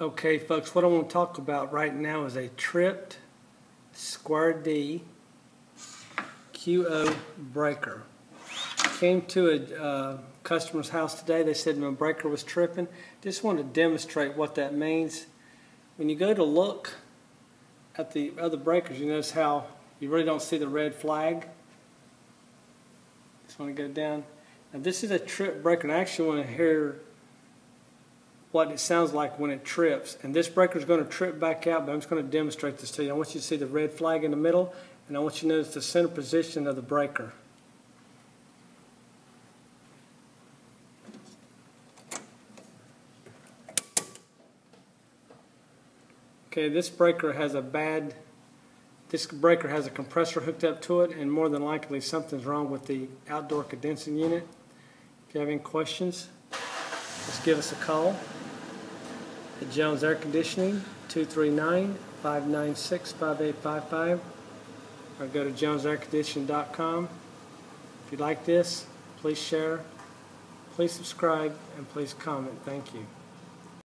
Okay, folks, what I want to talk about right now is a tripped square D QO breaker. Came to a customer's house today. They said my breaker was tripping. Just want to demonstrate what that means. When you go to look at the other breakers, you notice how you really don't see the red flag. Just want to go down. Now this is a trip breaker, and I actually want to hear what it sounds like when it trips. And this breaker is going to trip back out, but I'm just going to demonstrate this to you. I want you to see the red flag in the middle, and I want you to notice the center position of the breaker. Okay, this breaker has a compressor hooked up to it, and more than likely something's wrong with the outdoor condensing unit. If you have any questions, just give us a call at Jones Air Conditioning, 239-596-5855, or go to jonesairconditioning.com. If you like this, please share, please subscribe, and please comment. Thank you.